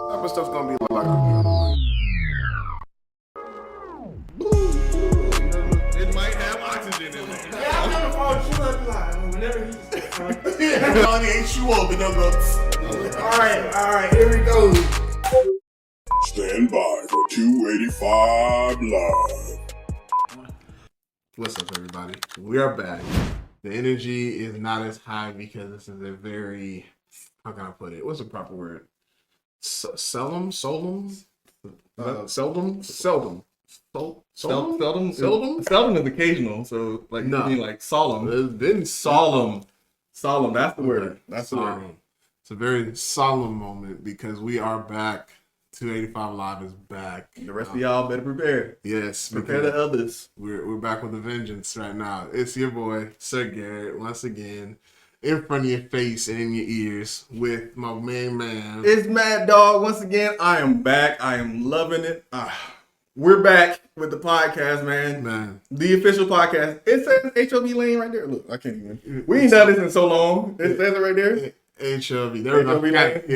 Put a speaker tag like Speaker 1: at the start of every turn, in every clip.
Speaker 1: type of stuff's gonna be like.
Speaker 2: It might have oxygen in it.
Speaker 3: Yeah, I'm gonna fall true like whenever he's.
Speaker 2: Money ain't you up in them looks.
Speaker 3: All right, here we go.
Speaker 4: Stand by for 285 Live.
Speaker 1: What's up, everybody? We are back. The energy is not as high because this is a very, how can I put it? What's the proper word? Seldom.
Speaker 2: Seldom is occasional, so like you mean like solemn.
Speaker 1: It's been
Speaker 2: Solemn. That's the word. That's the word.
Speaker 1: It's a very solemn moment because we are back. 285 Live is back.
Speaker 2: The rest of y'all better prepare.
Speaker 1: Yes,
Speaker 2: Prepare the others.
Speaker 1: We're back with a vengeance right now. It's your boy SirGarrett once again in front of your face and in your ears with my main man.
Speaker 2: It's Maddogg once again. I am back. I am loving it. We're back with the podcast, man. The official podcast. It says HOB Lane right there. Look, I can't even. We ain't done this in so long. It says it right there.
Speaker 1: HOB. There we go.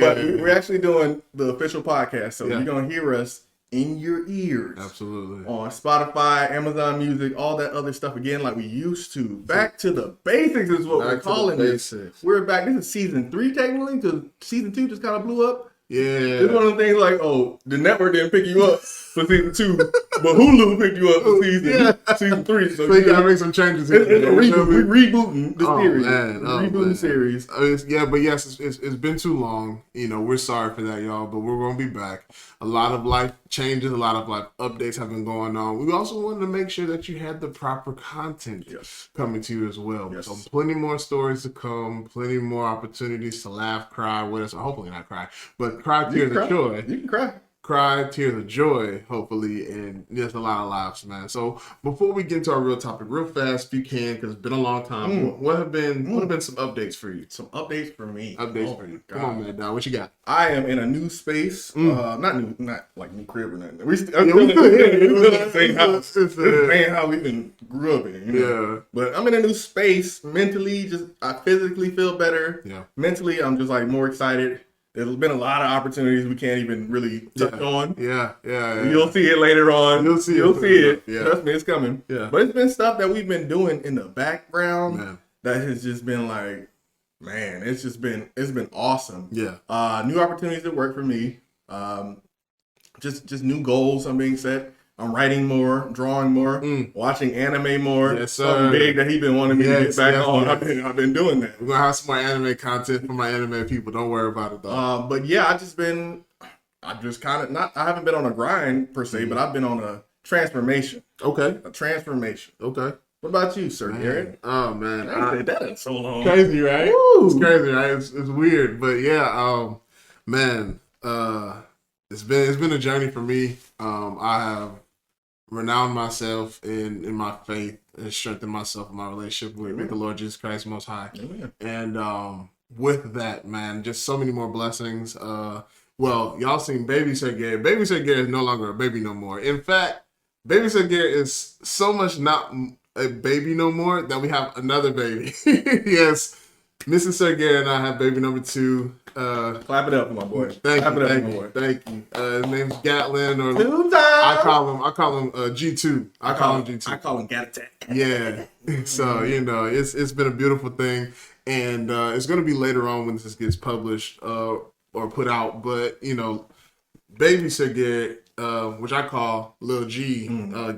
Speaker 2: But we're actually doing the official podcast, so you're gonna hear us in your ears.
Speaker 1: Absolutely.
Speaker 2: On Spotify, Amazon Music, all that other stuff again, like we used to. Back to the basics is what we're calling this. We're back. This is season 3 technically, because season 2 just kind of blew up.
Speaker 1: Yeah.
Speaker 2: It's one of the things like, the network didn't pick you up for season 2, but Hulu picked you up for season 3. So
Speaker 1: you gotta make some changes.
Speaker 2: It's a reboot. We're rebooting the series.
Speaker 1: Rebooting
Speaker 2: the series.
Speaker 1: It's been too long. You know, we're sorry for that, y'all, but we're gonna be back. A lot of life changes, a lot of life updates have been going on. We also wanted to make sure that you had the proper content coming to you as well.
Speaker 2: Yes.
Speaker 1: So plenty more stories to come, plenty more opportunities to laugh, cry with us. Hopefully not cry, but cry tears of joy.
Speaker 2: You can cry.
Speaker 1: Cry tears of joy, hopefully, and just a lot of laughs, man. So before we get into our real topic, real fast, if you can, because it's been a long time. What have been some updates for you?
Speaker 2: Some updates for me.
Speaker 1: For you. Come on, man. Now, what you got?
Speaker 2: I am in a new space. Not like new crib or nothing. We're still
Speaker 1: we
Speaker 2: in the same house.
Speaker 1: It's
Speaker 2: the same house we even grew up in. You know?
Speaker 1: Yeah.
Speaker 2: But I'm in a new space. Mentally, I physically feel better.
Speaker 1: Yeah.
Speaker 2: Mentally, I'm just like more excited. There's been a lot of opportunities we can't even really touch on.
Speaker 1: Yeah.
Speaker 2: You'll see it later on. You'll see it.
Speaker 1: Yeah.
Speaker 2: Trust me, it's coming.
Speaker 1: Yeah.
Speaker 2: But it's been stuff that we've been doing in the background that has just been like, man, it's been awesome.
Speaker 1: Yeah.
Speaker 2: New opportunities that work for me. Just new goals I'm being set. I'm writing more, drawing more, watching anime more.
Speaker 1: Yes, sir.
Speaker 2: Something big that he's been wanting me to get back on.
Speaker 1: Yes.
Speaker 2: I've been doing that.
Speaker 1: We're gonna have some more anime content for my anime people. Don't worry about it though.
Speaker 2: But yeah, I haven't been on a grind per se, but I've been on a transformation.
Speaker 1: Okay.
Speaker 2: A transformation.
Speaker 1: Okay.
Speaker 2: What about you, SirGarrett?
Speaker 1: Oh man,
Speaker 2: I said that in so long.
Speaker 1: Crazy, right?
Speaker 2: Woo.
Speaker 1: It's crazy, right? It's weird, but yeah, man, it's been a journey for me. I have renowned myself in my faith and strengthened myself in my relationship with the Lord Jesus Christ Most High.
Speaker 2: Amen.
Speaker 1: And with that, man, just so many more blessings. Well, y'all seen Baby SirGarrett. Baby SirGarrett is no longer a baby no more. In fact, Baby SirGarrett is so much not a baby no more that we have another baby. Yes, Mrs. SirGarrett and I have baby number 2.
Speaker 2: Clap it up for my boy.
Speaker 1: Thank you. His name's Gatlin, or I call him G2. I call him G2.
Speaker 2: I call him Gat Attack.
Speaker 1: Yeah. So it's been a beautiful thing, and it's gonna be later on when this gets published or put out. But Baby SirGarrett, which I call Lil G,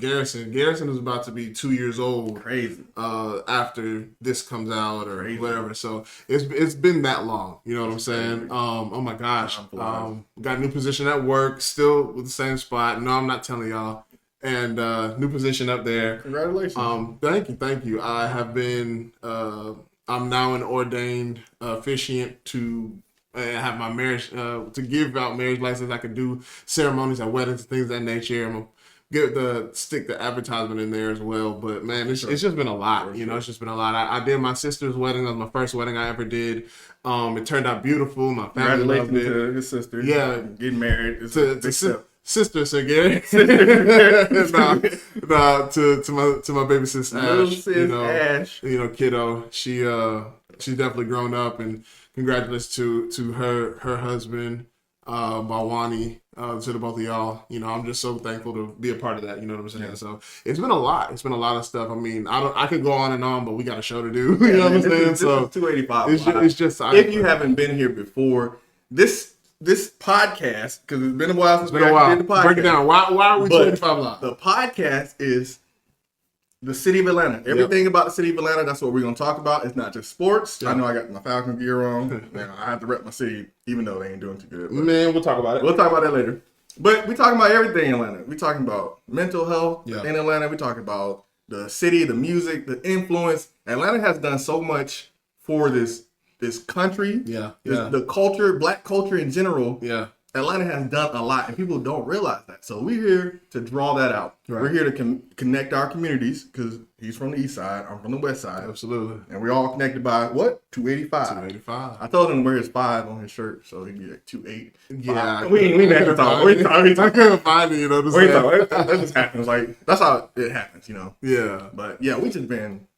Speaker 1: Garrison. Garrison is about to be 2 years old.
Speaker 2: Crazy.
Speaker 1: After this comes out or whatever. So it's been that long. You know what I'm saying? Oh my gosh. Got a new position at work, still with the same spot. No, I'm not telling y'all. And new position up there.
Speaker 2: Congratulations.
Speaker 1: Thank you. I have been. I'm now an ordained officiant to. I have my marriage to give out marriage license. I can do ceremonies at weddings and things of that nature. I'm gonna stick the advertisement in there as well. But man, it's just been a lot. It's just been a lot. I did my sister's wedding. That was my first wedding I ever did. It turned out beautiful. My family loved it.
Speaker 2: To his sister.
Speaker 1: Yeah,
Speaker 2: getting married.
Speaker 1: Sister SirGarrett. to my baby sis Ash.
Speaker 2: Ash.
Speaker 1: Kiddo. She's definitely grown up, and congratulations to her husband. Balwani, to the both of y'all. You know, I'm just so thankful to be a part of that. You know what I'm saying? Yeah. So it's been a lot. It's been a lot of stuff. I mean, I could go on and on, but we got a show to do. You know what I'm saying? So 285. It's just
Speaker 2: if you haven't been here before, this podcast, because it's been a while since we did the podcast.
Speaker 1: Break it down. Why are we 285 live?
Speaker 2: The podcast is the city of Atlanta. Everything about the city of Atlanta, that's what we're going to talk about. It's not just sports. I know I got my Falcon gear on. Now, I have to rep my city, even though they ain't doing too good.
Speaker 1: Man, we'll talk about it.
Speaker 2: We'll talk about that later. But we're talking about everything in Atlanta. We're talking about mental health in Atlanta. We're talking about the city, the music, the influence. Atlanta has done so much for this country. The culture, black culture in general. Yeah. Atlanta has done a lot, and people don't realize that. So we're here to draw that out. Right. We're here to connect our communities, because he's from the east side, I'm from the west side.
Speaker 1: Absolutely.
Speaker 2: And we're all connected by, what? 285.
Speaker 1: 285.
Speaker 2: I told him to wear his 5 on his shirt, so he'd be like 28.
Speaker 1: Yeah.
Speaker 2: We ain't had to talk.
Speaker 1: I couldn't find it, you know.
Speaker 2: That just happens. Like, that's how it happens, you know.
Speaker 1: Yeah.
Speaker 2: But, yeah, we just been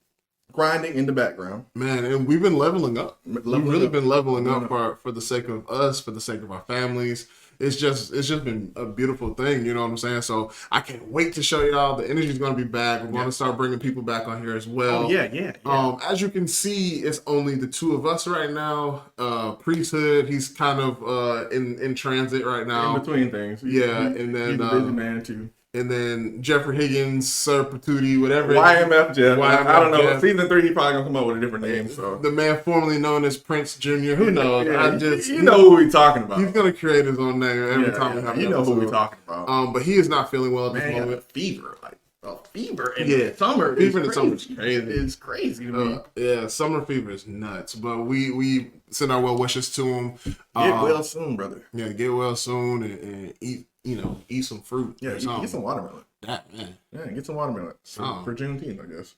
Speaker 2: grinding in the background.
Speaker 1: Man, and we've been leveling up. We've really been leveling up for the sake of us, for the sake of our families. It's just been a beautiful thing, you know what I'm saying? So I can't wait to show y'all. The energy's going to be back. We're going to start bringing people back on here as well.
Speaker 2: Oh, yeah.
Speaker 1: As you can see, it's only the two of us right now. Priesthood, he's kind of in transit right now.
Speaker 2: In between things.
Speaker 1: And then
Speaker 2: he's a busy man too.
Speaker 1: And then Jeffrey Higgins, Sir Patootie, whatever.
Speaker 2: YMF Jeff. I don't know. Jeff. Season 3, he probably gonna come up with a different name. So
Speaker 1: the man formerly known as Prince Jr. Who knows?
Speaker 2: You know who we talking about.
Speaker 1: He's gonna create his own name every time we have.
Speaker 2: You know who we talking about.
Speaker 1: But he is not feeling well at this moment.
Speaker 2: Fever, fever in the summer.
Speaker 1: Fever in the summer is crazy.
Speaker 2: It's crazy to me.
Speaker 1: Yeah, summer fever is nuts. But we send our well wishes to him.
Speaker 2: Get well soon, brother.
Speaker 1: Yeah, get well soon and eat. Eat some fruit.
Speaker 2: Yeah, eat some watermelon.
Speaker 1: That man.
Speaker 2: Yeah, get some watermelon for Juneteenth, I guess.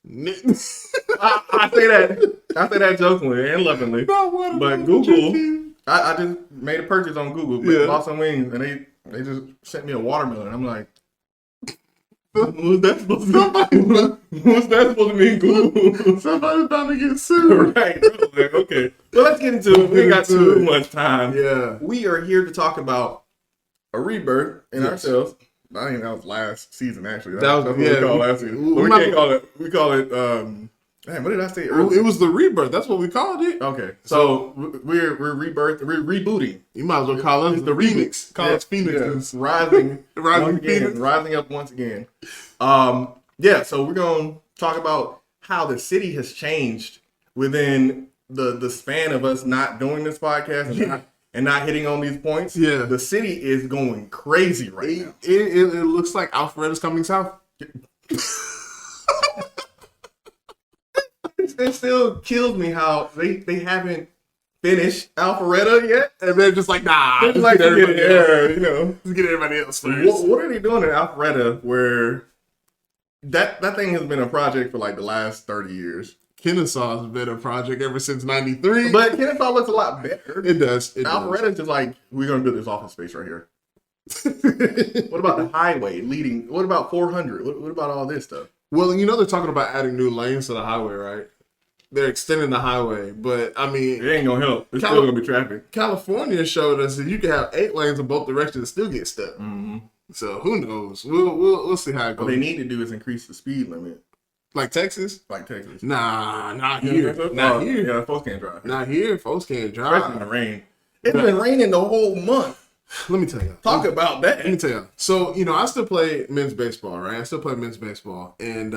Speaker 2: I say that jokingly and lovingly. But Google, I just made a purchase on Google. Bought some wings, and they just sent me a watermelon. I'm like, what's that supposed to mean, Google?
Speaker 1: Somebody's about to get sued.
Speaker 2: Right. Okay. Well, let's get into it. We ain't got too much time.
Speaker 1: Yeah.
Speaker 2: We are here to talk about a rebirth in ourselves. I think that was last season, actually. That's what we call last season. We can't call it. We call it. Man, what did I say earlier?
Speaker 1: It was the rebirth. That's what we called it.
Speaker 2: Okay, so we're rebirth. We're rebooting.
Speaker 1: You might as well call it the remix. Call it Phoenix.
Speaker 2: Rising
Speaker 1: Phoenix.
Speaker 2: Rising up once again. So we're gonna talk about how the city has changed within the span of us not doing this podcast and not hitting on these points. Yeah, the city is going crazy right now.
Speaker 1: It looks like Alpharetta's coming south.
Speaker 2: It still kills me how they haven't finished Alpharetta yet,
Speaker 1: and they're just like, nah,
Speaker 2: just like get
Speaker 1: let's get everybody else first.
Speaker 2: What are they doing in Alpharetta where that thing has been a project for like the last 30 years?
Speaker 1: Kennesaw has been a project ever since '93.
Speaker 2: But Kennesaw looks a lot better.
Speaker 1: It does.
Speaker 2: Alpharetta's just like, we're going to build this office space right here. What about the highway leading? What about 400? What about all this stuff?
Speaker 1: Well, they're talking about adding new lanes to the highway, right? They're extending the highway, but I mean,
Speaker 2: it ain't going to help. It's still going to be traffic.
Speaker 1: California showed us that you can have 8 lanes in both directions and still get stuck. Mm-hmm. So who knows? We'll see how it goes.
Speaker 2: What they need to do is increase the speed limit.
Speaker 1: Like Texas? Nah, not here.
Speaker 2: Not here. Yeah, folks can't drive.
Speaker 1: Not here. Folks can't drive.
Speaker 2: Especially in the rain. It's been raining the whole month.
Speaker 1: Let me tell you.
Speaker 2: Talk about that.
Speaker 1: Let me tell you. So, I still play men's baseball, right? I still play men's baseball. And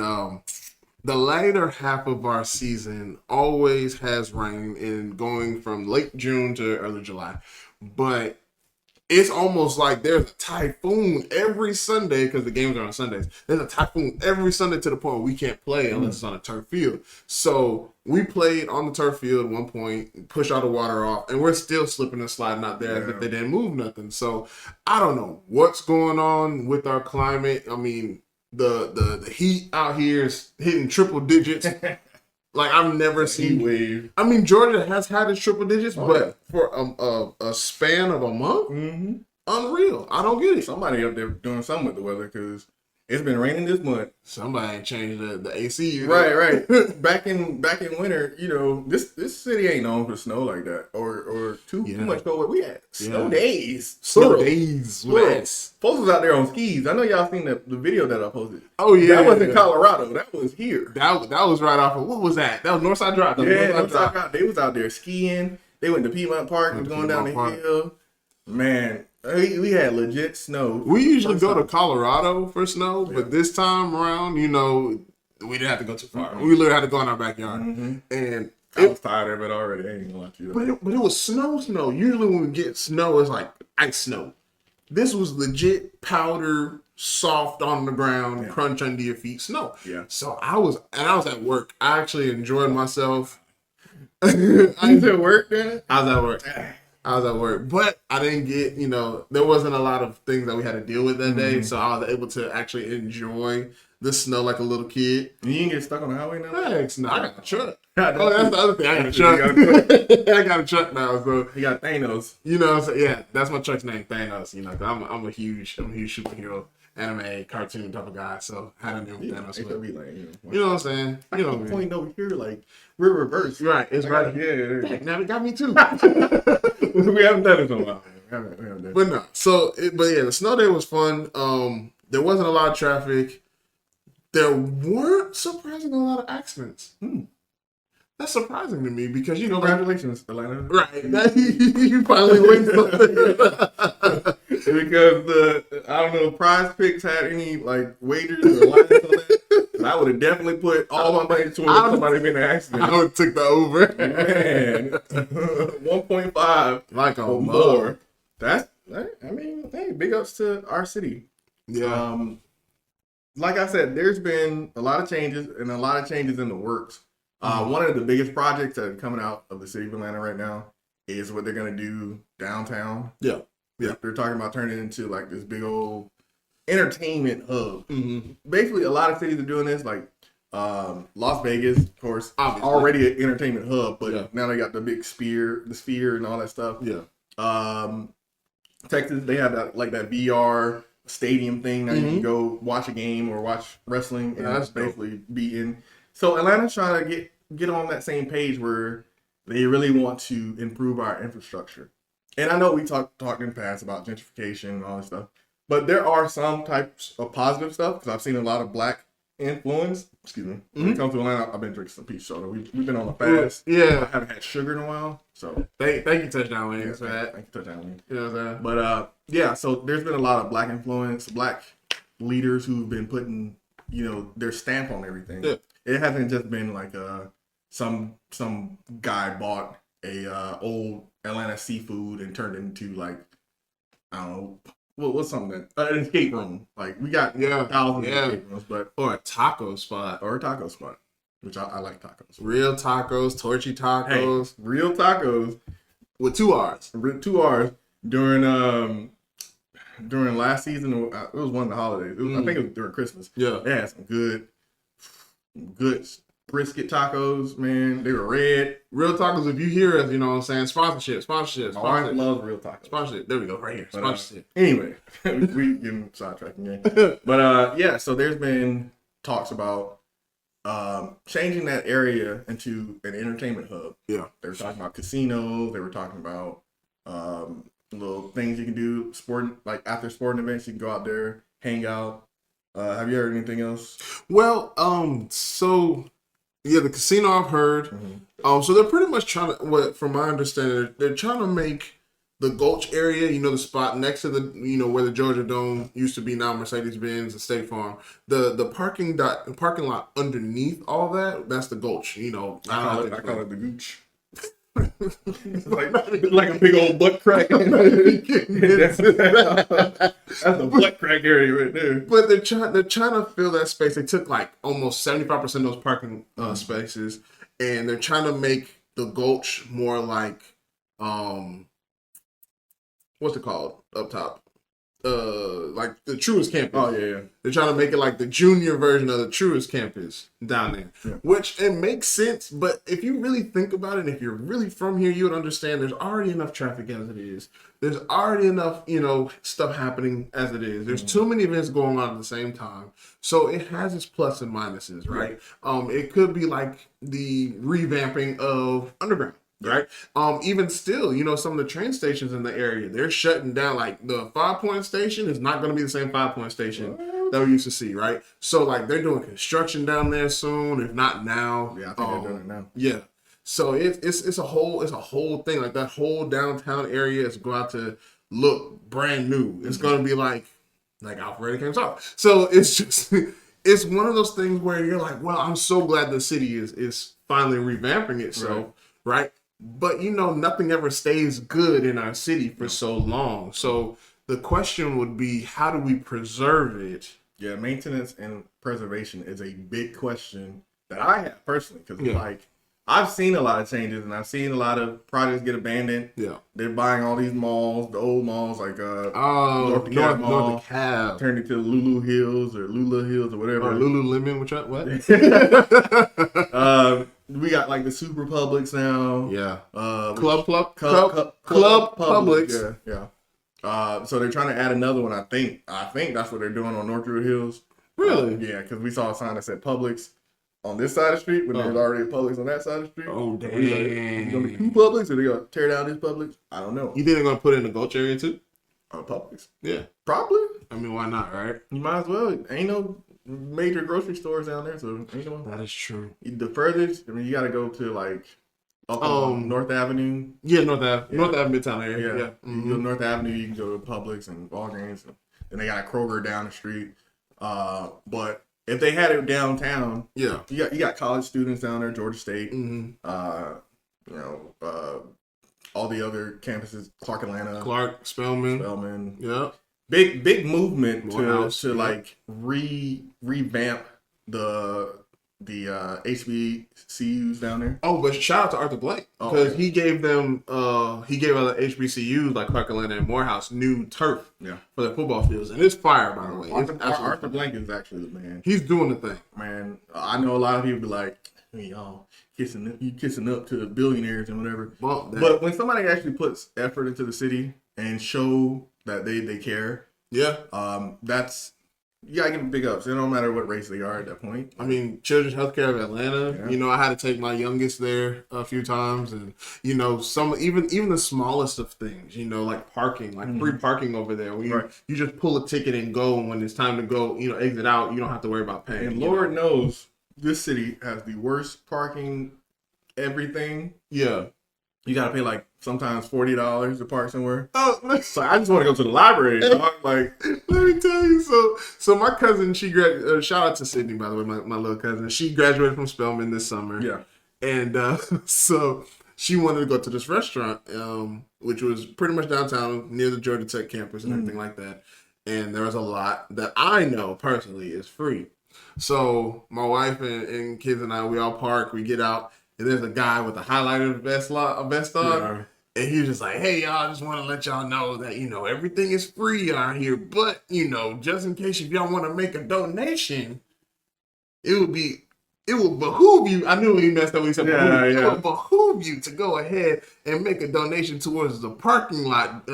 Speaker 1: the later half of our season always has rain in going from late June to early July. But it's almost like there's a typhoon every Sunday because the games are on Sundays. There's a typhoon every Sunday to the point where we can't play unless it's on a turf field. So we played on the turf field at one point, push all the water off, and we're still slipping and sliding out there as if they didn't move nothing. So I don't know what's going on with our climate. I mean, the heat out here is hitting triple digits. Like I've never seen wave. I mean, Georgia has had its triple digits, but for a span of a month, unreal. I don't get it.
Speaker 2: Somebody up there doing something with the weather because It's been raining this month.
Speaker 1: Somebody ain't changed the AC unit.
Speaker 2: Right. back in winter, this city ain't known for snow like that, or too much cold. We had snow days.
Speaker 1: Snow days.
Speaker 2: Folks was out there on skis. I know y'all seen the video that I posted.
Speaker 1: Oh yeah,
Speaker 2: that wasn't Colorado. That was here.
Speaker 1: That was right off of what was that? That was Northside Drive.
Speaker 2: Northside Drive. They was out there skiing. They went to Piedmont Park and going down the hill. Man, we had legit snow.
Speaker 1: We usually go to Colorado for snow, but this time around, we didn't have to go too far. We literally had to go in our backyard. And
Speaker 2: I was tired of it already. I ain't gonna lie to you.
Speaker 1: But it was snow. Usually when we get snow, it's like ice snow. This was legit powder, soft on the ground, crunch under your feet snow.
Speaker 2: Yeah.
Speaker 1: So I was at work. I actually enjoyed myself.
Speaker 2: I was at work then?
Speaker 1: I was at work, but I didn't get, there wasn't a lot of things that we had to deal with that day, so I was able to actually enjoy the snow like a little kid.
Speaker 2: You didn't get stuck on the highway now?
Speaker 1: Heck no, I got a truck. Oh, that's the other thing. I got a truck. I got a truck now, so
Speaker 2: you got Thanos.
Speaker 1: So yeah, that's my truck's name, Thanos. 'Cause I'm a huge superhero, anime, cartoon type of guy. So I had to name Thanos. You know what I'm saying? You know what I mean?
Speaker 2: Point over here, like we're reversed.
Speaker 1: Right, it's right.
Speaker 2: Yeah.
Speaker 1: Now it got me too.
Speaker 2: We haven't done it in a while.
Speaker 1: But no, but yeah, the snow day was fun. There wasn't a lot of traffic. There weren't surprisingly a lot of accidents. That's surprising to me because
Speaker 2: congratulations, Atlanta.
Speaker 1: Right, you finally win something.
Speaker 2: Because Prize Picks had any like wagers or lines on that, I would have definitely put all my money towards somebody being in an accident.
Speaker 1: I would have took the over.
Speaker 2: Man, 1.5
Speaker 1: like a
Speaker 2: more. Hey, big ups to our city.
Speaker 1: Yeah.
Speaker 2: Like I said, there's been a lot of changes and a lot of changes in the works. One of the biggest projects that are coming out of the city of Atlanta right now is what they're going to do downtown.
Speaker 1: Yeah.
Speaker 2: They're talking about turning it into like this big old entertainment hub. Basically, a lot of cities are doing this, like Las Vegas, of course, obviously. Already an entertainment hub, but now they got the big sphere and all that stuff.
Speaker 1: Yeah.
Speaker 2: Texas, they have that VR stadium thing. Now you can go watch a game or watch wrestling and that's basically be in. So Atlanta's trying to get on that same page where they really want to improve our infrastructure. And I know we talked in the past about gentrification and all this stuff, but there are some types of positive stuff because I've seen a lot of black influence. Excuse me. When it comes to Atlanta, I've been drinking some peach soda. We've been on a fast.
Speaker 1: Yeah.
Speaker 2: I haven't had sugar in a while. So
Speaker 1: thank you, Touchdown Wings, for that.
Speaker 2: Thank you, Touchdown Wings.
Speaker 1: You know what I'm saying?
Speaker 2: But so there's been a lot of black influence, black leaders who've been putting their stamp on everything. Yeah. It hasn't just been like some guy bought a old Atlanta seafood and turned it into like, I don't know, what's something that an escape room. Like we got thousands of escape rooms,
Speaker 1: or a taco spot,
Speaker 2: which I like tacos.
Speaker 1: Real tacos, torchy tacos,
Speaker 2: real tacos
Speaker 1: with 2 R's.
Speaker 2: 2 R's during last season. It was one of the holidays. I think it was during Christmas.
Speaker 1: Yeah,
Speaker 2: they had some good brisket tacos, man. They were red.
Speaker 1: Real tacos, if you hear us, you know what I'm saying? Sponsorship.
Speaker 2: My wife loves real tacos.
Speaker 1: Sponsorship. There we go, right here. Sponsorship.
Speaker 2: Anyway, we getting sidetracked again. But so there's been talks about changing that area into an entertainment hub.
Speaker 1: Yeah.
Speaker 2: They were talking about casinos. They were talking about little things you can do, like after sporting events, you can go out there, hang out. Have you heard anything else?
Speaker 1: Well, so yeah, the casino I've heard. So they're pretty much trying to, from my understanding, they're trying to make the Gulch area, the spot next to the, where the Georgia Dome used to be now, Mercedes-Benz and State Farm. The parking lot underneath all that, that's the Gulch. I
Speaker 2: call it the Gooch. It's like a big old butt crack. That's the butt crack area right there.
Speaker 1: But they're trying to fill that space. They took like almost 75% of those parking spaces, and they're trying to make the Gulch more like what's it called up top? like the Truist campus.
Speaker 2: Oh yeah.
Speaker 1: They're trying to make it like the junior version of the Truist campus down there, which it makes sense. But if you really think about it, if you're really from here, you would understand there's already enough traffic as it is. There's already enough, stuff happening as it is. There's too many events going on at the same time. So it has its plus and minuses, right? It could be like the revamping of Underground. Right. Even still, some of the train stations in the area, they're shutting down. Like the 5 Point station is not going to be the same 5 Point station that we used to see. Right. So like they're doing construction down there soon, if not now.
Speaker 2: Yeah, I think they're doing it now.
Speaker 1: Yeah. So it's a whole thing. Like that whole downtown area is going to look brand new. It's going to be like Alpharetta came talk. So it's just it's one of those things where you're like, well, I'm so glad the city is finally revamping itself. Right. But, nothing ever stays good in our city for so long. So the question would be, how do we preserve it?
Speaker 2: Yeah, maintenance and preservation is a big question that I have personally. Because, I've seen a lot of changes and I've seen a lot of projects get abandoned. Yeah. They're buying all these malls, the old malls like North DeKalb turned into Lulu Hills or whatever.
Speaker 1: Or Lululemon, what?
Speaker 2: We got like the Super Publix now.
Speaker 1: Yeah.
Speaker 2: Club
Speaker 1: Publix.
Speaker 2: Yeah. So they're trying to add another one. I think that's what they're doing on North Druid Hills.
Speaker 1: Really?
Speaker 2: Yeah, because we saw a sign that said Publix on this side of the street when there was already a Publix on that side of the street.
Speaker 1: Oh, damn.
Speaker 2: It's going to be two Publix or they going to tear down this Publix? I don't know.
Speaker 1: You think they're going to put it in the Gulch area too?
Speaker 2: Publix?
Speaker 1: Yeah.
Speaker 2: Probably.
Speaker 1: I mean, why not, right?
Speaker 2: You might as well. Ain't no major grocery stores down there, so ain't no.
Speaker 1: That is true.
Speaker 2: The furthest, you got to go to like North Avenue.
Speaker 1: Yeah, North Avenue Midtown area. Yeah.
Speaker 2: Mm-hmm. You go to North Avenue, you can go to Publix and Walgreens, and they got a Kroger down the street. But if they had it downtown, you got college students down there, Georgia State. Mm-hmm. All the other campuses, Clark,
Speaker 1: Spelman. Yeah.
Speaker 2: Big movement to like revamp the HBCUs down there.
Speaker 1: Oh, but shout out to Arthur Blank because he gave them other HBCUs like Clark Atlanta and Morehouse new turf for their football fields, and it's fire, by the way.
Speaker 2: Arthur Blank is actually the man.
Speaker 1: He's doing the thing,
Speaker 2: man. I know a lot of people be like, y'all kissing up to billionaires and whatever. But when somebody actually puts effort into the city and show that they care, that's. You gotta give them big ups. It don't matter what race they are at that point.
Speaker 1: I mean, Children's Healthcare of Atlanta. I had to take my youngest there a few times, and some even the smallest of things. Like parking, like free parking over there. Where you just pull a ticket and go, and when it's time to go, exit out. You don't have to worry about paying.
Speaker 2: And Lord knows this city has the worst parking. Everything. Yeah. You gotta pay like sometimes $40 to park somewhere. Oh, so I just want to go to the library. Dog. Like,
Speaker 1: let me tell you. So my cousin, she shout out to Sydney, by the way, my little cousin. She graduated from Spelman this summer. Yeah, and so she wanted to go to this restaurant, which was pretty much downtown near the Georgia Tech campus and everything like that. And there was a lot that I know personally is free. So my wife and kids and I, we all park. We get out. And there's a guy with a highlighter vest on. And he was just like, hey, y'all, I just want to let y'all know that, everything is free out here. But, just in case if y'all want to make a donation, it will behoove you. I knew he messed up when he said behoove. It will behoove you to go ahead and make a donation towards the parking lot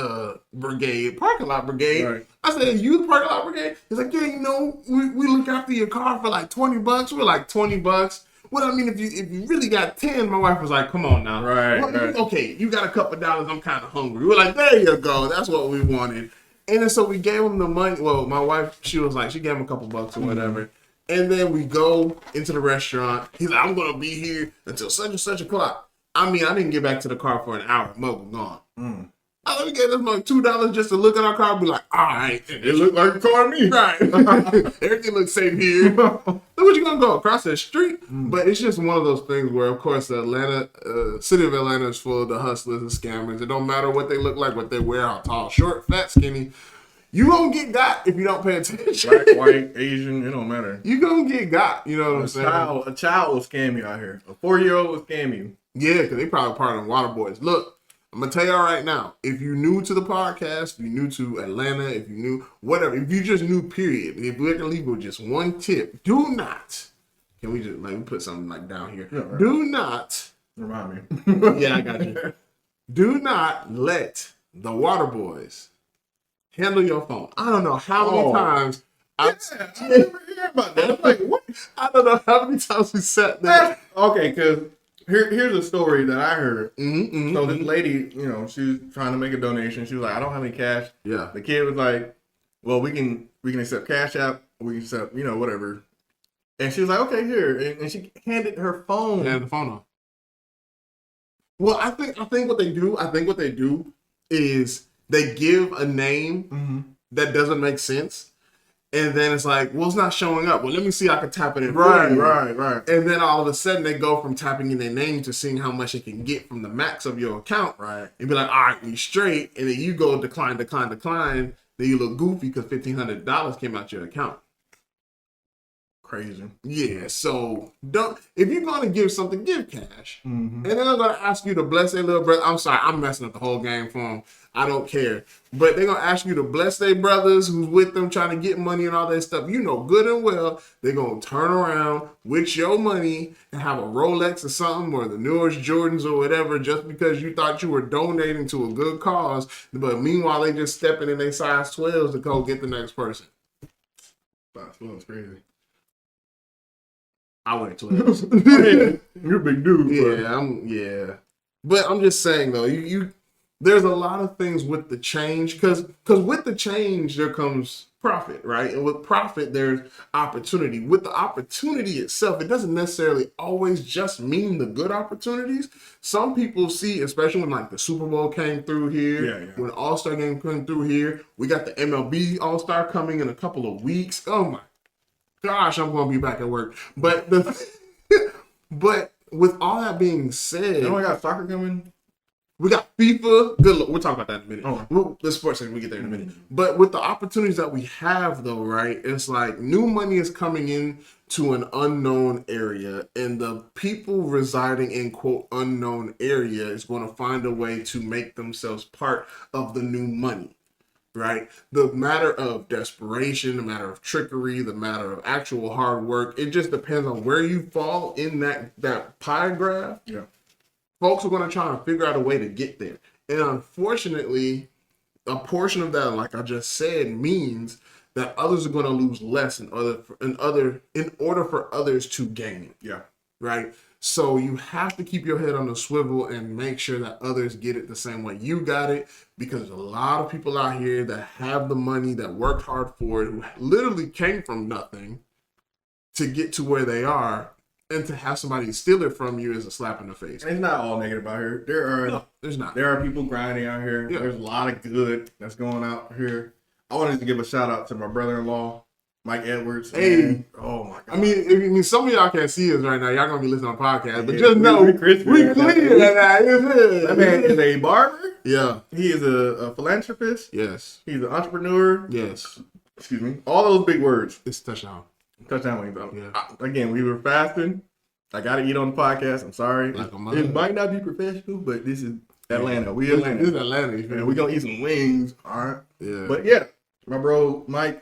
Speaker 1: brigade. Right. I said, you the parking lot brigade? He's like, yeah, we look after your car for like $20. We're like $20. Well, I mean, if you really got 10, my wife was like, come on now. Right. Okay, you got a couple dollars. I'm kind of hungry. We're like, there you go. That's what we wanted. And then so we gave him the money. Well, my wife, she was like, she gave him a couple bucks or whatever. And then we go into the restaurant. He's like, I'm going to be here until such and such o'clock. I mean, I didn't get back to the car for an hour. Mug was gone. I let me get this money $2 just to look at our car and be like, all right.
Speaker 2: It looked like a car to me.
Speaker 1: Right. Everything looks safe here. Look what you going to go across the street. But it's just one of those things where, of course, the city of Atlanta is full of the hustlers and scammers. It don't matter what they look like, what they wear, how tall, short, fat, skinny. You gonna get got if you don't pay attention.
Speaker 2: Black, white, Asian, it don't matter.
Speaker 1: You gonna get got. You know what I'm saying?
Speaker 2: A child will scam you out here. A 4-year-old will scam you.
Speaker 1: Yeah, because they probably part of the water boys. Look, I'm going to tell y'all right now, if you're new to the podcast, if you're new to Atlanta, if you're new, whatever, if you just new, period, if we can leave with just one tip, do not, can we just, like, we put something like down here. Yeah, right. Do not.
Speaker 2: Remind me.
Speaker 1: Yeah, I got you. Do not let the water boys handle your phone. I don't know how many times.
Speaker 2: I never hear about that. I'm like, what?
Speaker 1: I don't know how many times we sat there.
Speaker 2: Okay, because here's a story that I heard. So this lady, you know, she was trying to make a donation. She was like, I don't have any cash.
Speaker 1: Yeah.
Speaker 2: The kid was like, well, we can accept Cash App. We can accept, you know, whatever. And she was like, okay, here. And she handed her phone.
Speaker 1: Handed the phone off. Well, I think what they do is they give a name that doesn't make sense. And then it's like, well, it's not showing up. Well, let me see. I can tap it in.
Speaker 2: Right.
Speaker 1: And then all of a sudden they go from tapping in their name to seeing how much they can get from the max of your account.
Speaker 2: Right.
Speaker 1: And be like, all right, we straight. And then you go decline. Then you look goofy because $1,500 came out your account.
Speaker 2: Crazy.
Speaker 1: Yeah. So if you're going to give something, give cash. And then I'm going to ask you to bless their little brother. I'm sorry. I'm messing up the whole game for them. I don't care. But they're going to ask you to bless their brothers who's with them trying to get money and all that stuff. You know good and well they're going to turn around with your money and have a Rolex or something or the newest Jordans or whatever just because you thought you were donating to a good cause. But meanwhile, they just stepping in their size 12s to go get the next person.
Speaker 2: Size 12 is crazy.
Speaker 1: I wear 12s.
Speaker 2: You're a big dude.
Speaker 1: Yeah, But I'm just saying, though, you there's a lot of things with the change because with the change there comes profit, right? And with profit there's opportunity. With the opportunity itself, it doesn't necessarily always just mean the good opportunities. Some people see, especially when like the Super Bowl came through here, when the All-Star game came through here, we got the MLB All-Star coming in a couple of weeks. Oh my gosh, I'm gonna be back at work. But but with all that being said,
Speaker 2: you know, we got soccer coming.
Speaker 1: We got FIFA. Good look. We'll talk about that in a minute. The sports section, we get there in a minute. But with the opportunities that we have, though, right? It's like new money is coming in to an unknown area, and the people residing in quote unknown area is going to find a way to make themselves part of the new money. Right? The matter of desperation, the matter of trickery, the matter of actual hard work, it just depends on where you fall in that pie graph.
Speaker 2: Yeah.
Speaker 1: Folks are going to try and figure out a way to get there. And unfortunately, a portion of that, like I just said, means that others are going to lose less in order for others to gain.
Speaker 2: Yeah.
Speaker 1: Right? So you have to keep your head on the swivel and make sure that others get it the same way you got it, because there's a lot of people out here that have the money, that worked hard for it, who literally came from nothing to get to where they are. And to have somebody steal it from you is a slap in the face.
Speaker 2: It's not all negative out here.
Speaker 1: There's not.
Speaker 2: There are people grinding out here. Yeah. There's a lot of good that's going out here. I wanted to give a shout out to my brother-in-law, Mike Edwards.
Speaker 1: Hey.
Speaker 2: Man. Oh my God.
Speaker 1: I mean, some of y'all can't see us right now. Y'all gonna be listening on podcast, but just know we clear
Speaker 2: that man is a barber.
Speaker 1: Yeah.
Speaker 2: He is a philanthropist.
Speaker 1: Yes.
Speaker 2: He's an entrepreneur.
Speaker 1: Yes.
Speaker 2: Excuse me. All those big words.
Speaker 1: It's touchdown.
Speaker 2: Touchdown wings. Again, we were fasting. I got to eat on the podcast. I'm sorry. It might not be professional, but this is Atlanta. We Atlanta.
Speaker 1: This is Atlanta.
Speaker 2: And we're going to eat some wings. All right.
Speaker 1: Yeah.
Speaker 2: But yeah, my bro, Mike,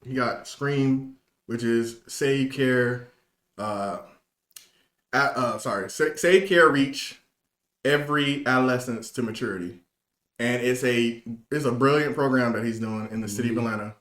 Speaker 2: he got Scream, which is Save Care. Save Care Reach Every Adolescence to Maturity. And it's a brilliant program that he's doing in the city of Atlanta.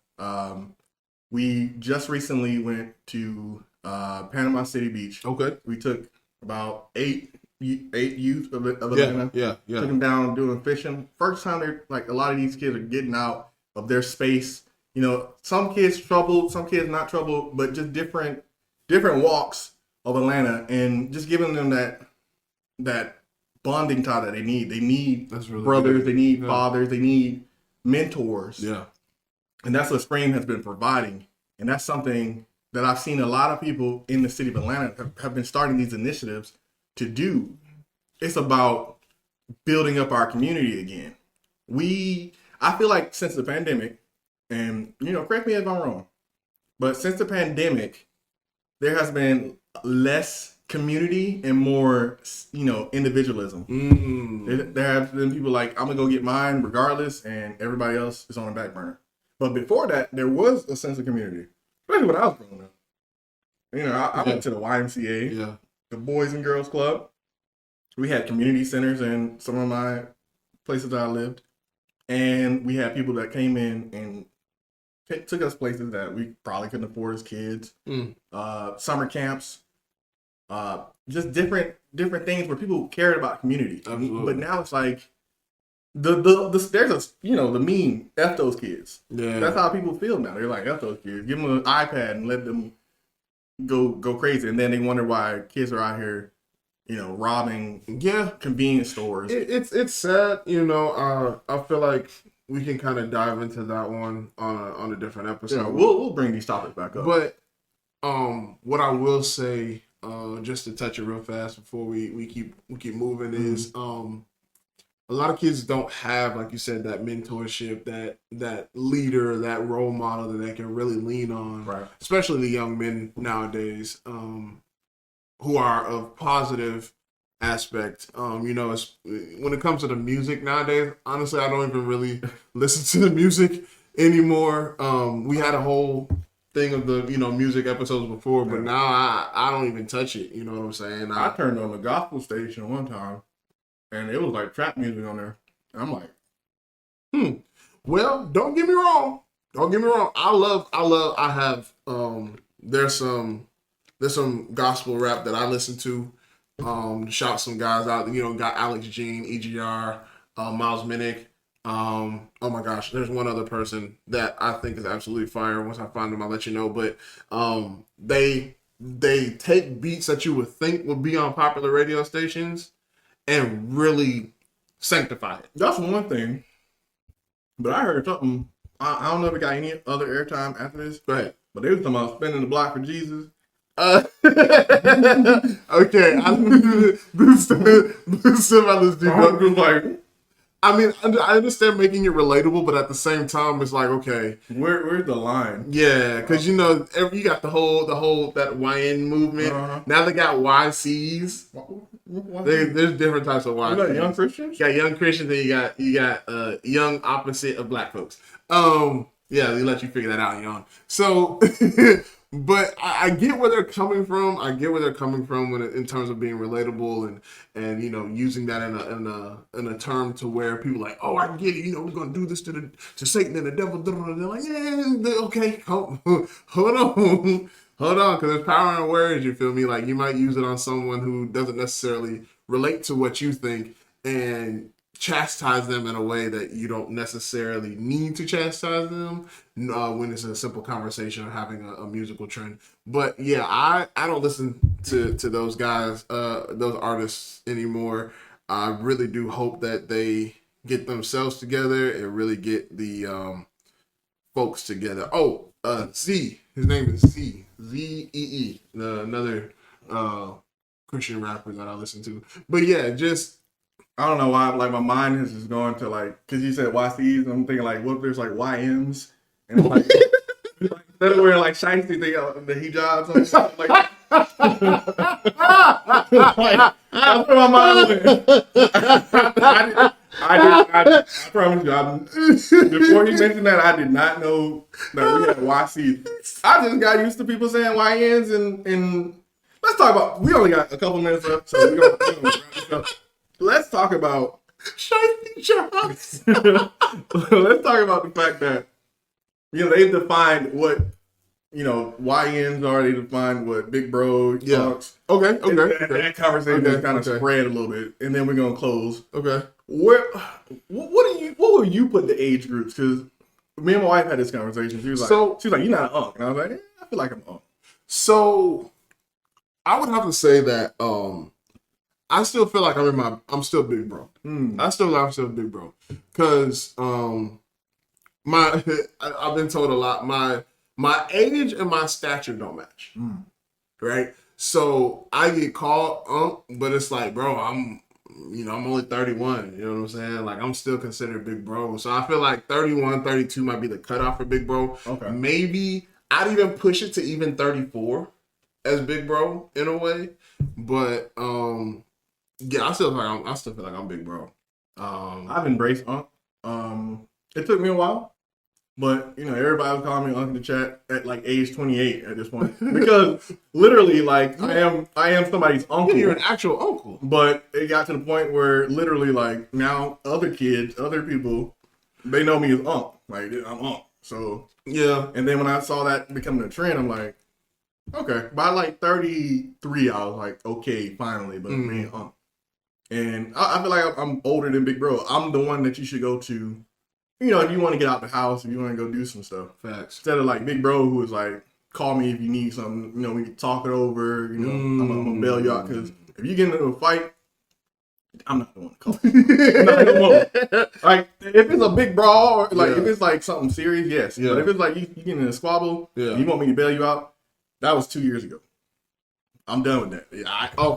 Speaker 2: We just recently went to Panama City Beach.
Speaker 1: Okay.
Speaker 2: We took about eight youth of Atlanta.
Speaker 1: Yeah.
Speaker 2: Took them down doing fishing. First time they're like, a lot of these kids are getting out of their space. You know, some kids troubled, some kids not troubled, but just different walks of Atlanta, and just giving them that bonding time that they need. They need brothers, they need fathers, they need mentors.
Speaker 1: Yeah.
Speaker 2: And that's what Scream has been providing. And that's something that I've seen a lot of people in the city of Atlanta have been starting these initiatives to do. It's about building up our community again. I feel like since the pandemic, and, you know, correct me if I'm wrong, but since the pandemic, there has been less community and more, individualism. There have been people like, I'm gonna go get mine regardless, and everybody else is on the back burner. But before that, there was a sense of community, especially when I was growing up. I went to the YMCA, the Boys and Girls Club. We had community centers in some of my places that I lived, and we had people that came in and took us places that we probably couldn't afford as kids. Summer camps, just different things where people cared about community.
Speaker 1: Absolutely.
Speaker 2: But now it's like there's the meme, F those kids.
Speaker 1: Yeah,
Speaker 2: that's how people feel now. They're like, F those kids, give them an iPad and let them go crazy, and then they wonder why kids are out here, robbing convenience stores.
Speaker 1: It's sad, I feel like we can kind of dive into that one on a different episode.
Speaker 2: Yeah, we'll bring these topics back up.
Speaker 1: But what I will say, just to touch it real fast before we keep moving, is a lot of kids don't have, like you said, that mentorship, that leader, that role model that they can really lean on.
Speaker 2: Right.
Speaker 1: Especially the young men nowadays, who are of positive aspect. When it comes to the music nowadays, honestly, I don't even really listen to the music anymore. We had a whole thing of the music episodes before, but now I don't even touch it. You know what I'm saying?
Speaker 2: I turned on the gospel station one time, and it was like trap music on there. And I'm like,
Speaker 1: Well, don't get me wrong. I have there's some gospel rap that I listen to. Shout some guys out. Got Alex Jean, EGR, Miles Minnick. Oh my gosh, there's one other person that I think is absolutely fire. Once I find them, I'll let you know. But they take beats that you would think would be on popular radio stations and really sanctify it.
Speaker 2: That's one thing. But I heard something. I don't know if it got any other airtime after this.
Speaker 1: Go ahead.
Speaker 2: But they was talking about spinning the block for Jesus.
Speaker 1: Okay, I mean, I understand making it relatable, but at the same time, it's like, okay,
Speaker 2: where's the line?
Speaker 1: Yeah, because you got the whole that YN movement. Now they got YCs. There's different types of YCs.
Speaker 2: You got young Christians.
Speaker 1: You got young Christians, then you got young opposite of black folks. Yeah, they let you figure that out, young. So. But I get where they're coming from. In terms of being relatable and using that in a term to where people are like, oh, I get it. We're gonna do this to Satan and the devil. They're like, yeah, okay, hold on, because there's power in words. You feel me? Like you might use it on someone who doesn't necessarily relate to what you think and chastise them in a way that you don't necessarily need to chastise them when it's a simple conversation or having a musical trend. But yeah, I don't listen to those guys, those artists anymore. I really do hope that they get themselves together and really get the folks together. Z, his name is Z-E-E, another Christian rapper that I listen to. But yeah,
Speaker 2: I don't know why, like, my mind is just going to, like, because you said YCs, I'm thinking, like, what if there's, like, YMs? And it's like, instead of wearing, like, shiesty, the hijabs and stuff, like, that's where my mind went. I promise you, before you mentioned that, I did not know that we had YCs. I just got used to people saying YNs, and let's talk about, we only got a couple minutes left, so we're going to wrap this up. Let's talk about jobs. Let's talk about the fact that they've defined what YNs are. They defined what big bro talks.
Speaker 1: Okay.
Speaker 2: That conversation kind of spread a little bit, and then we're gonna close.
Speaker 1: Okay.
Speaker 2: What will you put the age groups? Because me and my wife had this conversation. She was like, "You're not an unk," and I was like, "I feel like I'm an unk."
Speaker 1: So I would have to say that. I still feel like I'm still big bro. I still feel like I'm still big bro. Cause I've been told a lot, my age and my stature don't match. Right? So I get called but it's like, bro, I'm only 31. You know what I'm saying? Like I'm still considered big bro. So I feel like 31, 32 might be the cutoff for big bro.
Speaker 2: Okay.
Speaker 1: Maybe I'd even push it to even 34 as big bro in a way. But yeah, I still feel like I'm big bro.
Speaker 2: I've embraced Unc. It took me a while, but everybody was calling me Unc in the chat at like age 28 at this point because literally, like I am somebody's uncle.
Speaker 1: You're an actual uncle.
Speaker 2: But it got to the point where literally, like now, other kids, other people, they know me as Unc. Like I'm Unc. So
Speaker 1: yeah.
Speaker 2: And then when I saw that becoming a trend, I'm like, okay. By like 33, I was like, okay, finally, but being Unc. And I feel like I'm older than Big Bro. I'm the one that you should go to, if you want to get out the house, if you want to go do some stuff.
Speaker 1: Facts.
Speaker 2: Instead of like Big Bro, who is like, call me if you need something. We can talk it over. I'm gonna bail you out because if you get into a fight, I'm not the one to call you. I'm not the one. Like if it's a big brawl, or like if it's like something serious, yes. Yeah. But if it's like you get in a squabble, you want me to bail you out, that was 2 years ago. I'm done with that.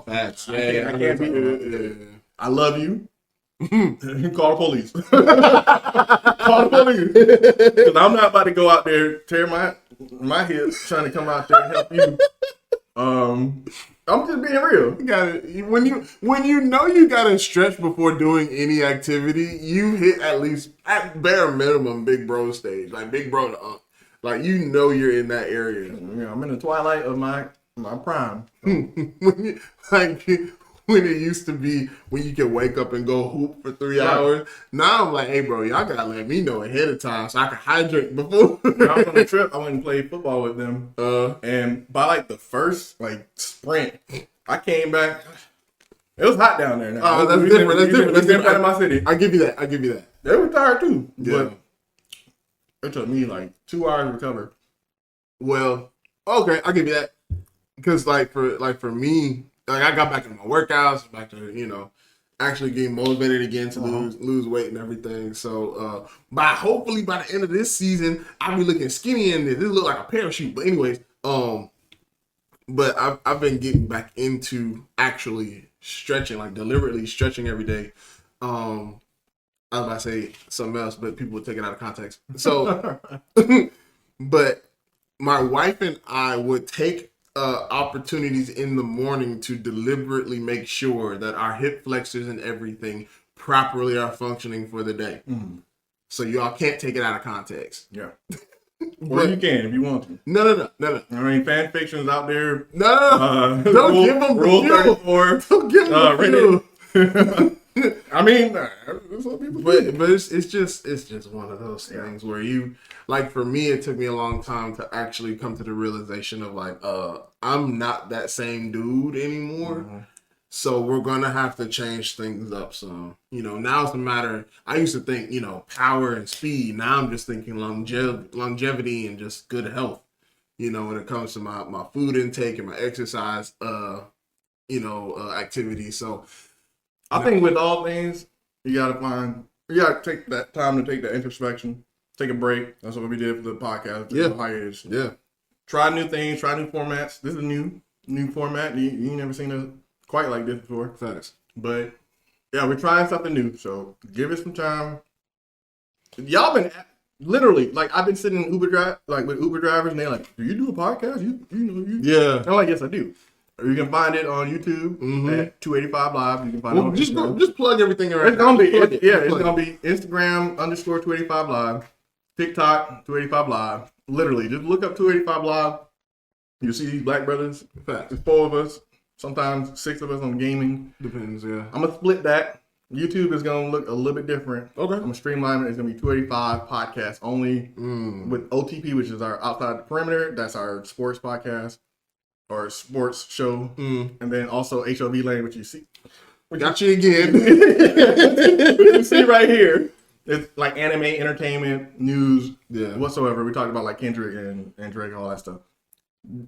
Speaker 1: Facts.
Speaker 2: I can't be. I love you. Call the police. Call the police. Because I'm not about to go out there tear my hips trying to come out there and help you. I'm just being real.
Speaker 1: You gotta when you know you gotta stretch before doing any activity, you hit at bare minimum Big Bro stage, like Big Bro to Unc. Like you're in that area.
Speaker 2: I'm in the twilight of my prime.
Speaker 1: When it used to be when you could wake up and go hoop for 3 hours. Now I'm like, hey bro, y'all gotta let me know ahead of time so I can hydrate before.
Speaker 2: I was on a trip. I went and played football with them. And by like the first sprint, I came back. It was hot down there. Now.
Speaker 1: That's different.
Speaker 2: That's different in my city.
Speaker 1: I give you that.
Speaker 2: They were tired too.
Speaker 1: Yeah.
Speaker 2: But it took me like 2 hours to recover.
Speaker 1: Well, okay, I'll give you that. Because for me, like I got back into my workouts, back to actually getting motivated again to lose weight and everything. So hopefully by the end of this season, I'll be looking skinny in this. This look like a parachute. But anyways, but I've been getting back into actually stretching, like deliberately stretching every day. I was about to say something else, but people would take it out of context. So, but my wife and I would take opportunities in the morning to deliberately make sure that our hip flexors and everything properly are functioning for the day. So y'all can't take it out of context.
Speaker 2: Yeah. Or you can if you want to.
Speaker 1: No.
Speaker 2: I mean, fan fiction's out there.
Speaker 1: No. Don't give them
Speaker 2: Rule
Speaker 1: the
Speaker 2: 34.
Speaker 1: Don't give them the
Speaker 2: I mean, that's what people do.
Speaker 1: But it's just one of those things where you, like for me, it took me a long time to actually come to the realization of like, I'm not that same dude anymore. So we're gonna have to change things up. So now it's a matter. I used to think power and speed. Now I'm just thinking longevity and just good health. When it comes to my food intake and my exercise, activities. So.
Speaker 2: I think with all things, you gotta take that time to take that introspection, take a break. That's what we did for the podcast. Hiatus.
Speaker 1: Yeah.
Speaker 2: Try new things, try new formats. This is a new format. You ain't never seen it quite like this before.
Speaker 1: Facts.
Speaker 2: But yeah, we're trying something new. So give it some time. Y'all been literally like I've been sitting in with Uber drivers, and they're like, "Do you do a podcast? You?"
Speaker 1: Yeah.
Speaker 2: I'm like, "Yes, I do." You can find it on YouTube at 285 Live. You can find it on Instagram.
Speaker 1: Just plug everything around.
Speaker 2: It's gonna be it's gonna be Instagram _285 Live, TikTok 285 Live. Literally, just look up 285 Live. You'll see these black brothers. There's 4 of us, sometimes 6 of us on gaming.
Speaker 1: Depends, yeah.
Speaker 2: I'm gonna split that. YouTube is gonna look a little bit different. Okay. I'm gonna streamline it. It's gonna be 285 podcast only with OTP, which is our Outside the Perimeter. That's our sports podcast. Or sports show, and then also HOV Lane, which you see.
Speaker 1: Got you again.
Speaker 2: You see right here. It's like anime, entertainment, news, whatsoever. We talked about like Kendrick and Drake and all that stuff.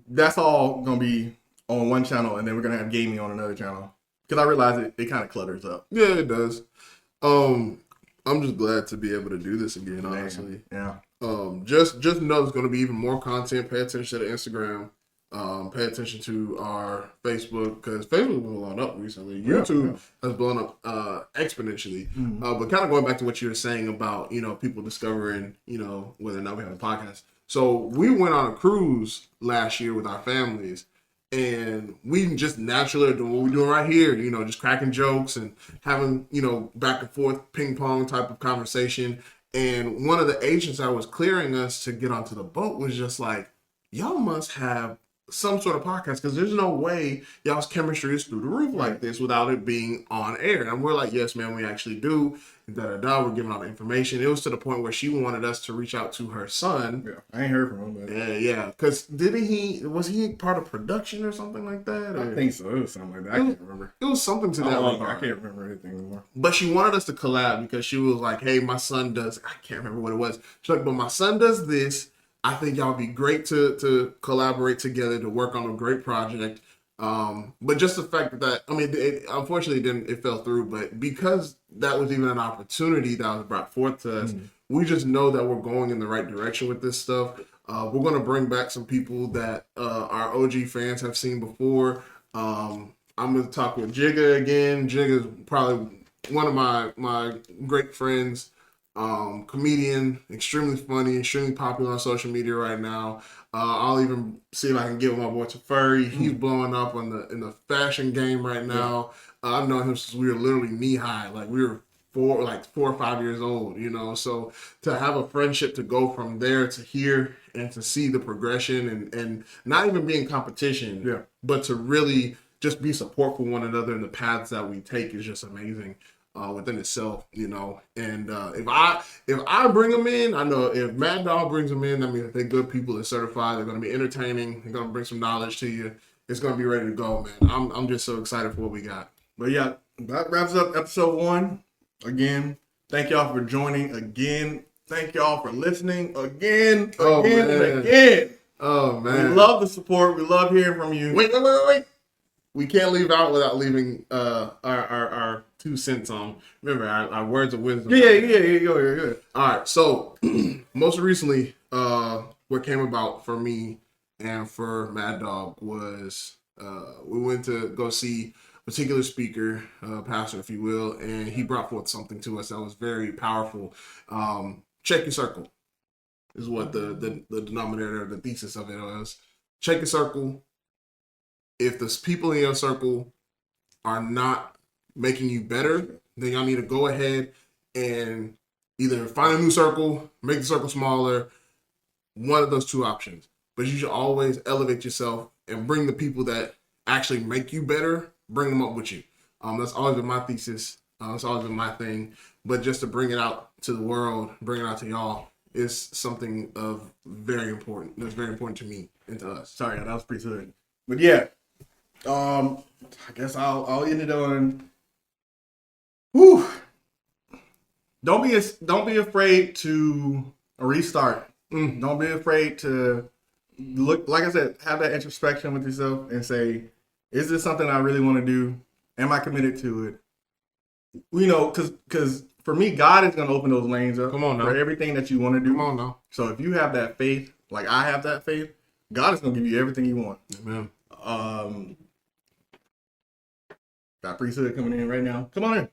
Speaker 2: That's all going to be on one channel, and then we're going to have gaming on another channel. Because I realize it kind of clutters up.
Speaker 1: Yeah, it does. I'm just glad to be able to do this again, honestly.
Speaker 2: Yeah.
Speaker 1: Just know there's going to be even more content. Pay attention to the Instagram. Pay attention to our Facebook because Facebook has blown up recently. YouTube has blown up exponentially. But kind of going back to what you were saying about people discovering whether or not we have a podcast. So we went on a cruise last year with our families, And we just naturally are doing what we're doing right here, you know, just cracking jokes and having, you know, back and forth ping pong type of conversation. And one of the agents that was clearing us to get onto the boat was just like, y'all must have some sort of podcast because there's no way y'all's chemistry is through the roof like this without it being on air. And we're like, yes, man, we actually do. We're giving all the information. It was to the point where she wanted us to reach out to her son.
Speaker 2: Yeah, I ain't heard from him. But...
Speaker 1: Yeah, because was he part of production or something like that? Or?
Speaker 2: I think so. It was something like that. I can't remember.
Speaker 1: It was something to that regard.
Speaker 2: I can't remember anything anymore.
Speaker 1: But she wanted us to collab because she was like, hey, my son does, I can't remember what it was. She's like, but my son does this. I think y'all be great to collaborate together to work on a great project. But just the fact that, I mean, unfortunately it fell through, but because that was even an opportunity that was brought forth to us, we just know that we're going in the right direction with this stuff. We're going to bring back some people that our OG fans have seen before. I'm going to talk with Jigga again. Jigga's probably one of my great friends. Comedian, extremely funny, extremely popular on social media right now. I'll even see if I can get with my boy Tafari. He's blowing up in the fashion game right now. I've known him since we were literally knee high, like we were 4 or 5 years old, you know. So to have a friendship to go from there to here and to see the progression and not even be in competition, but to really just be support for one another in the paths that we take is just amazing. Within itself, you know, and if I bring them in, I know if Maddogg brings them in, I mean, if they're good people, they're certified, they're going to be entertaining, they're going to bring some knowledge to you. It's going to be ready to go, man. I'm just so excited for what we got.
Speaker 2: But yeah, that wraps up episode 1. Again, thank y'all for joining again. Thank y'all for listening again. Oh man, we love the support. We love hearing from you.
Speaker 1: Wait. We can't leave out without leaving our 2 cents on. Remember our words of wisdom.
Speaker 2: Yeah. Go ahead.
Speaker 1: All right. So most recently, what came about for me and for Maddogg was we went to go see a particular speaker, pastor, if you will, and he brought forth something to us that was very powerful. Check your circle is what the denominator, the thesis of it was. Check your circle. If the people in your circle are not making you better, then y'all need to go ahead and either find a new circle, make the circle smaller, one of those 2 options. But you should always elevate yourself and bring the people that actually make you better, bring them up with you. That's always been my thesis. It's always been my thing. But just to bring it out to the world, bring it out to y'all, is something of very important. That's very important to me and to us.
Speaker 2: Sorry, that was pretty good. But yeah. I guess I'll end it on. Whew. Don't be afraid to restart. Don't be afraid to look. Like I said, have that introspection with yourself and say, "Is this something I really want to do? Am I committed to it?" You know, because for me, God is going to open those lanes up.
Speaker 1: Come on now.
Speaker 2: For everything that you want to do.
Speaker 1: Come on now.
Speaker 2: So if you have that faith, like I have that faith, God is going to give you everything you want.
Speaker 1: Amen.
Speaker 2: Got priesthood coming in right now. Come on in.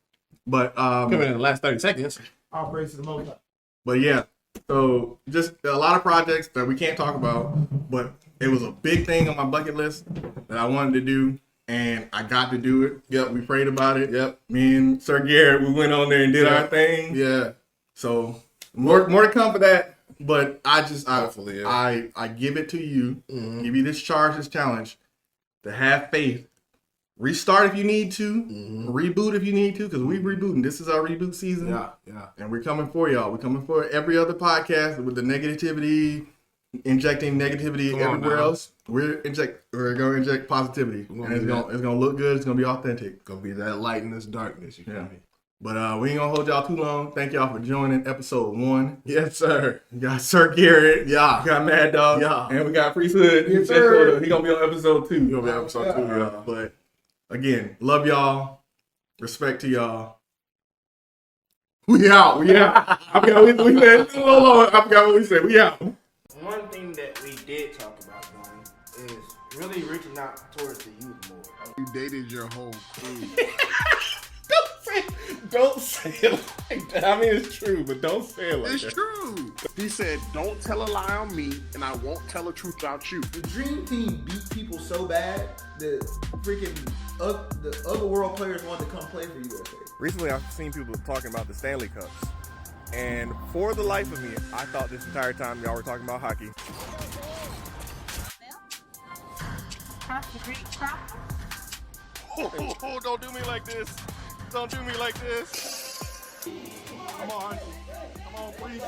Speaker 2: But
Speaker 1: coming in the last 30 seconds.
Speaker 3: All praise to the Most High.
Speaker 2: But yeah, so just a lot of projects that we can't talk about, but it was a big thing on my bucket list that I wanted to do, and I got to do it. Yep, we prayed about it. Yep, me and SirGarrett, we went on there and did our thing. Yeah. So more to come for that. But I give it to you, give you this charge, this challenge, to have faith. Restart if you need to, reboot if you need to, because we rebooting. This is our reboot season. Yeah. And we're coming for y'all. We're coming for every other podcast with the negativity, injecting negativity everywhere else. We're gonna inject positivity, and it's gonna look good. It's gonna be authentic.
Speaker 1: It's gonna be that light in this darkness. You feel me?
Speaker 2: But we ain't gonna hold y'all too long. Thank y'all for joining episode 1.
Speaker 1: Yes, sir.
Speaker 2: We got SirGarrett.
Speaker 1: Yeah.
Speaker 2: We got Maddogg.
Speaker 1: Yeah.
Speaker 2: And we got Priesthood.
Speaker 1: Yes, sir.
Speaker 2: He gonna be on episode 2.
Speaker 1: He gonna be on episode 2. Yeah.
Speaker 2: But again, love y'all. Respect to y'all. We out. I forgot what we said. It's a little long. I forgot what we said. We out.
Speaker 3: One thing that we did talk about, Donnie, is really reaching out towards the youth more.
Speaker 1: You dated your whole crew.
Speaker 2: Don't say it like that. I mean, it's true, but don't say it like that.
Speaker 1: It's true.
Speaker 4: He said, "Don't tell a lie on me, and I won't tell the truth about you."
Speaker 2: The Dream Team beat people so bad that freaking the other world players wanted to come play for USA.
Speaker 5: Recently, I've seen people talking about the Stanley Cups, and for the life of me, I thought this entire time y'all were talking about hockey. Oh, don't do me like this. Don't do me like this.
Speaker 4: Come on, please.